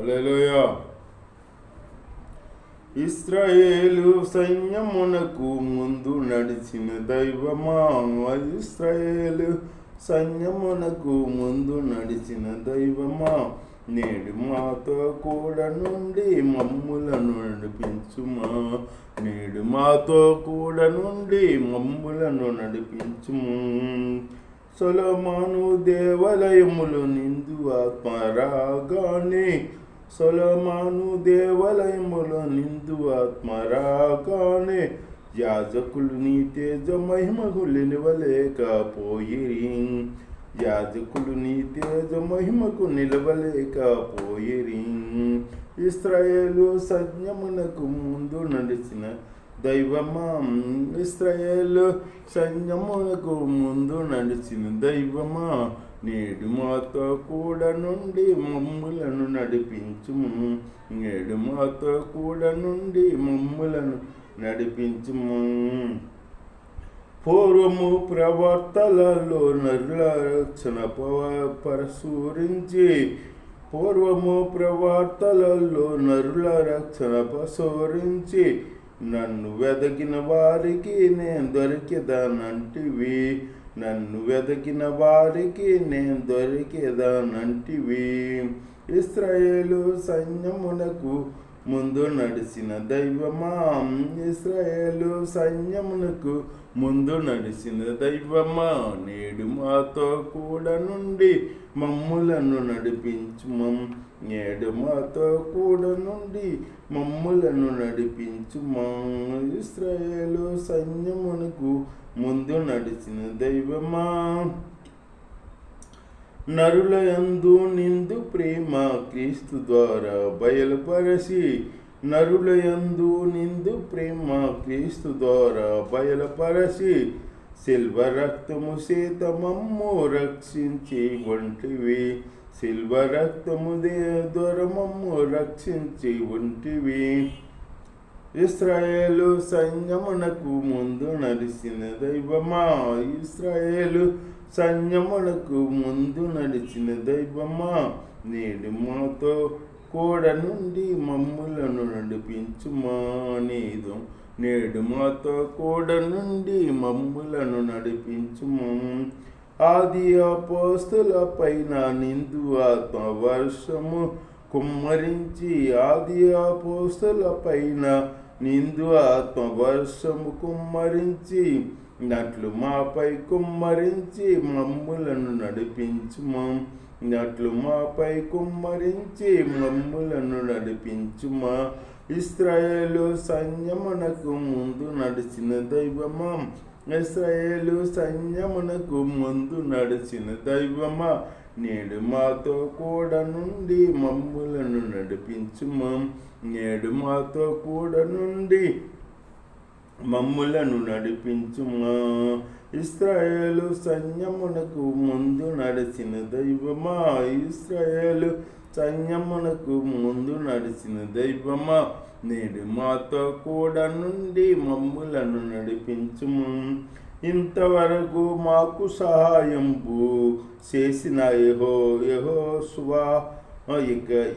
హల్లెలూయా. ఇశ్రాయేలు సైన్యమునకు ముందు నడిచిన దైవమా, ఇశ్రాయేలు సైన్యమునకు ముందు నడిచిన దైవమా, నేడు మాతో కూడా నుండి మమ్ములను నడిపించుమా, నేడు మాతో కూడా నుండి మమ్ములను నడిపించుము. సొలొమోను దేవాలయములు నిందు ఆత్మరాగానే, సొలొమోను దేవాలయములో నిందు ఆత్మరాగానే, యాజకులు నీ తేజ మహిమకు నిలవలేకపోయిరి, యాజకులు నీ తేజ మహిమకు నిలవలేకపోయిరి. ఇశ్రాయేలు సైన్యమునకు ముందు నడిచిన దైవమా, ఇశ్రాయేలు సైన్యమునకు ముందు నడిచిన దైవమా, నేడు మాతో కూడా నుండి మమ్ములను నడిపించుము, నేడు మాతో కూడా నుండి మమ్ములను నడిపించుము. పూర్వము ప్రవర్తలలో నరుల రక్షణ ప్రసూరించి, పూర్వము ప్రవర్తలలో నరుల రక్షణ ప్రసూరించి, నన్ను వెదకిన వారికి నేను దొరికేదానంటివి, నన్ను వెదకిన వారికి నేను దొరికేదానంటివి. ఇశ్రాయేలు సైన్యమునకు ముందు నడిచిన దైవమా, ఇశ్రాయేలు సైన్యమునకు ముందు నడిచిన దైవమా, నేడు మాతో కూడా నుండి మమ్ములను నడిపించుము, నేడు మాతో కూడా నుండి మమ్ములను నడిపించుము. ఇశ్రాయేలు సైన్యమునకు ముందు నడిచిన దైవమా, నరులయందు నిందు ప్రేమ క్రీస్తు ద్వారా బయలుపరచి, నరులయందు నిందు ప్రేమ క్రీస్తు ద్వారా బయలుపరచి, శిల్వ రక్తము చేత మమ్ము రక్షించి వంటివి, శిల్వ రక్తము ద్వారా మమ్ము రక్షించి వంటివి. ఇశ్రాయేలు సైన్యమునకు ముందు నడిచిన దైవమా, ఇశ్రాయేలు సైన్యమునకు ముందు నడిచిన దైవమా, నేడు మాతో కూడా నుండి మమ్ములను నడిపించుమా, నేడు మాతో కూడా నుండి మమ్ములను నడిపించుము. ఆది అపోస్తలుల పైన నిందు ఆత్మ వర్షము కుమ్మరించి, ఆది అపోస్తలుల పైన నిందు ఆత్మ వర్షము కుమ్మరించి, నట్లు మాపై కుమ్మరించి మమ్ములను నడిపించుము, నట్లు మాపై కుమ్మరించి మమ్ములను నడిపించుమా. ఇశ్రాయేలు సైన్యమునకు ముందు నడిచిన దైవమా, ఇశ్రాయేలు సైన్యమునకు ముందు నడిచిన దైవమా, నేడు మాతో కూడా నుండి మమ్ములను నడిపించుము, నేడు మాతో కూడా నుండి మమ్ములను నడిపించుమా. ఇశ్రాయేలు సైన్యమునకు ముందు నడిచిన దైవమా, ఇశ్రాయేలు సైన్యమునకు ముందు నడిచిన దైవమా, నేడు మాతో కూడా నుండి మమ్ములను నడిపించుము. ఇంతవరకు మాకు సహాయంపు చేసిన యెహోషువ,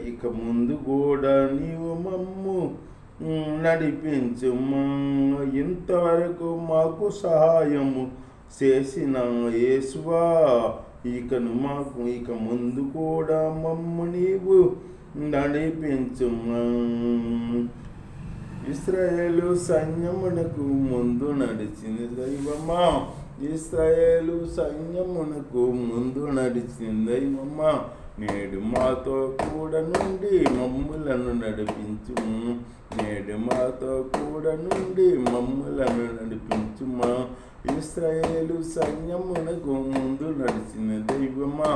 ఇక ముందు కూడా నీవు మమ్ము నడిపించుము. ఇంతవరకు మాకు సహాయము చేసిన యేసువా, ఇక ముందు కూడా మమ్ము నీవు నడిపించుము. ఇశ్రాయేలు సైన్యమునకు ముందు నడిచిన దైవమా, ఇశ్రాయేలు సైన్యమునకు ముందు నడిచిన దైవమా, నేడు మాతో కూడా నుండి మమ్ములను నడిపించుము, నేడు మాతో కూడా నుండి మమ్ములను నడిపించుమా. ఇశ్రాయేలు సైన్యమునకు ముందు నడిచిన దైవమా,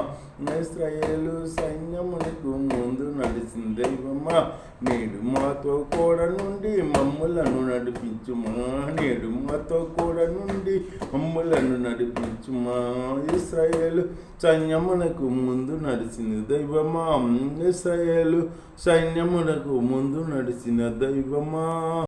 ఇశ్రాయేలు సైన్యమునకు ముందు నడిచిన దైవమా, నేడు మాతో కూడా నుండి మమ్ములను నడిపించుమా, నేడు మాతో కూడా నుండి మమ్ములను నడిపించుమా. ఇశ్రాయేలు సైన్యమునకు ముందు నడిచిన దైవమా, ఇశ్రాయేలు సైన్యమునకు ముందు నడిచిన దైవమా.